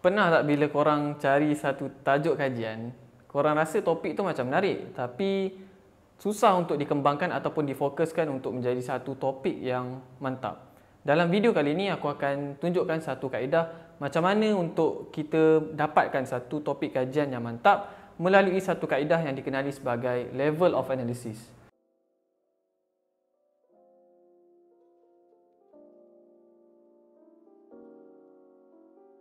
Pernah tak bila korang cari satu tajuk kajian, korang rasa topik tu macam menarik tapi susah untuk dikembangkan ataupun difokuskan untuk menjadi satu topik yang mantap. Dalam video kali ini aku akan tunjukkan satu kaedah macam mana untuk kita dapatkan satu topik kajian yang mantap melalui satu kaedah yang dikenali sebagai level of analysis.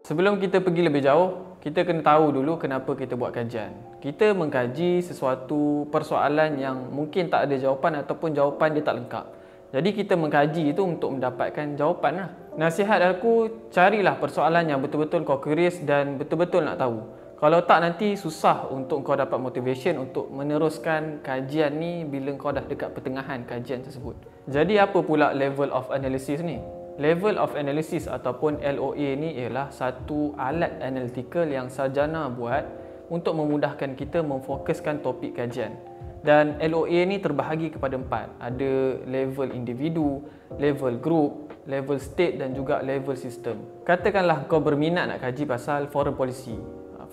Sebelum kita pergi lebih jauh, kita kena tahu dulu kenapa kita buat kajian. Kita mengkaji sesuatu persoalan yang mungkin tak ada jawapan ataupun jawapan dia tak lengkap. Jadi kita mengkaji itu untuk mendapatkan jawapan lah. Nasihat aku, carilah persoalan yang betul-betul kau curious dan betul-betul nak tahu. Kalau tak, nanti susah untuk kau dapat motivation untuk meneruskan kajian ni bila kau dah dekat pertengahan kajian tersebut. Jadi apa pula level of analysis ni? Level of analysis ataupun LOA ni ialah satu alat analytical yang sarjana buat untuk memudahkan kita memfokuskan topik kajian. Dan LOA ni terbahagi kepada 4. Ada level individu, level group, level state dan juga level system. Katakanlah kau berminat nak kaji pasal foreign policy.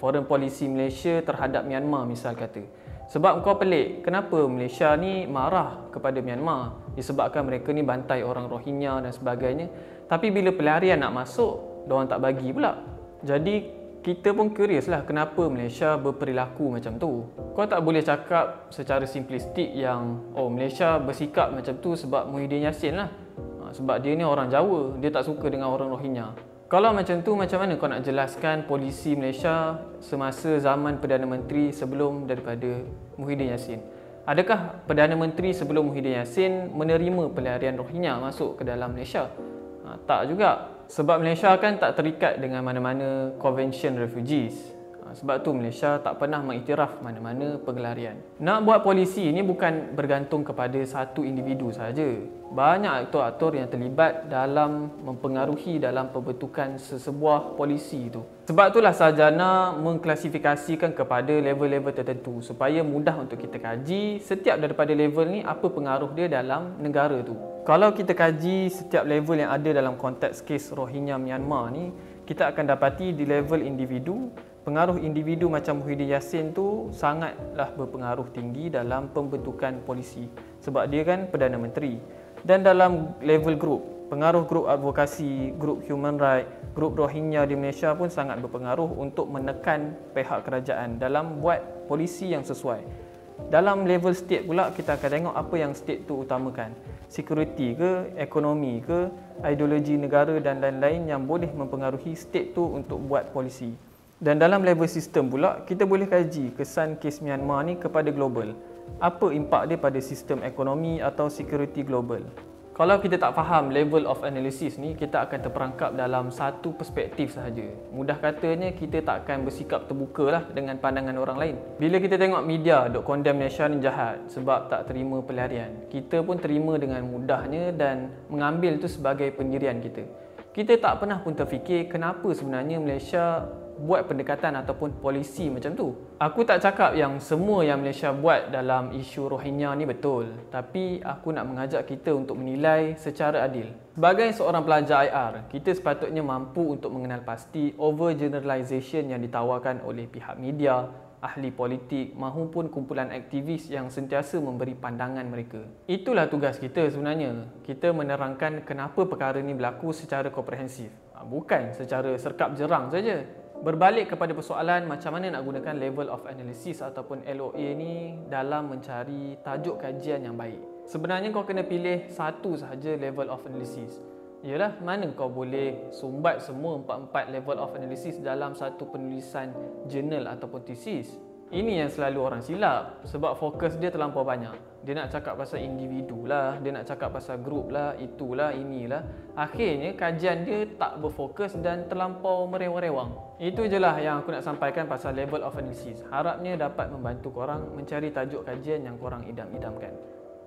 Foreign policy Malaysia terhadap Myanmar misal kata. Sebab kau pelik, kenapa Malaysia ni marah kepada Myanmar disebabkan mereka ni bantai orang Rohingya dan sebagainya. Tapi bila pelarian nak masuk, diorang tak bagi pula. Jadi kita pun curious lah kenapa Malaysia berperilaku macam tu. Kau tak boleh cakap secara simplistik yang Malaysia bersikap macam tu sebab Muhyiddin Yassin lah. Sebab dia ni orang Jawa, dia tak suka dengan orang Rohingya. Kalau macam tu, macam mana kau nak jelaskan polisi Malaysia semasa zaman Perdana Menteri sebelum daripada Muhyiddin Yassin? Adakah Perdana Menteri sebelum Muhyiddin Yassin menerima pelarian Rohingya masuk ke dalam Malaysia? Tak juga. Sebab Malaysia kan tak terikat dengan mana-mana Convention Refugees. Sebab tu Malaysia tak pernah mengiktiraf mana-mana pengelarian. Nak buat polisi ni bukan bergantung kepada satu individu sahaja. Banyak aktor-aktor yang terlibat dalam mempengaruhi dalam pembentukan sesebuah polisi itu. Sebab itulah sarjana mengklasifikasikan kepada level-level tertentu supaya mudah untuk kita kaji setiap daripada level ni apa pengaruh dia dalam negara tu. Kalau kita kaji setiap level yang ada dalam konteks kes Rohingya Myanmar ni, kita akan dapati di level individu, pengaruh individu macam Muhyiddin Yassin tu sangatlah berpengaruh tinggi dalam pembentukan polisi sebab dia kan Perdana Menteri. Dan dalam level group, pengaruh grup advokasi, grup human right, grup Rohingya di Malaysia pun sangat berpengaruh untuk menekan pihak kerajaan dalam buat polisi yang sesuai. Dalam level state pula, kita akan tengok apa yang state tu utamakan. Security ke, ekonomi ke, ideologi negara dan lain-lain yang boleh mempengaruhi state tu untuk buat polisi. Dan dalam level sistem pula, kita boleh kaji kesan kes Myanmar ni kepada global. Apa impak dia pada sistem ekonomi atau security global. Kalau kita tak faham level of analysis ni, kita akan terperangkap dalam satu perspektif sahaja. Mudah katanya, kita tak akan bersikap terbuka lah dengan pandangan orang lain. Bila kita tengok media dok condemn Malaysia ni jahat sebab tak terima pelarian, kita pun terima dengan mudahnya dan mengambil tu sebagai pendirian kita. Kita tak pernah pun terfikir kenapa sebenarnya Malaysia buat pendekatan ataupun polisi macam tu. Aku tak cakap yang semua yang Malaysia buat dalam isu Rohingya ni betul, tapi aku nak mengajak kita untuk menilai secara adil. Sebagai seorang pelajar IR, kita sepatutnya mampu untuk mengenal pasti overgeneralization yang ditawarkan oleh pihak media, ahli politik maupun kumpulan aktivis yang sentiasa memberi pandangan mereka. Itulah tugas kita sebenarnya. Kita menerangkan kenapa perkara ni berlaku secara komprehensif, bukan secara serkap jerang saja. Berbalik kepada persoalan macam mana nak gunakan level of analysis ataupun LOA ni dalam mencari tajuk kajian yang baik. Sebenarnya kau kena pilih satu sahaja level of analysis. Yalah, mana kau boleh sumbat semua 4 level of analysis dalam satu penulisan jurnal ataupun thesis. Ini yang selalu orang silap sebab fokus dia terlampau banyak. Dia nak cakap pasal individu lah, dia nak cakap pasal grup lah, itulah, inilah. Akhirnya kajian dia tak berfokus dan terlampau merewang-rewang. Itu je lah yang aku nak sampaikan pasal level of analysis. Harapnya dapat membantu korang mencari tajuk kajian yang korang idam-idamkan.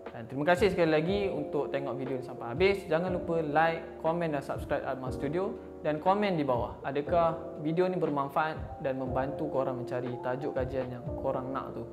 Dan terima kasih sekali lagi untuk tengok video ni sampai habis. Jangan lupa like, komen dan subscribe Atma Studio. Dan komen di bawah, adakah video ni bermanfaat dan membantu korang mencari tajuk kajian yang korang nak tu.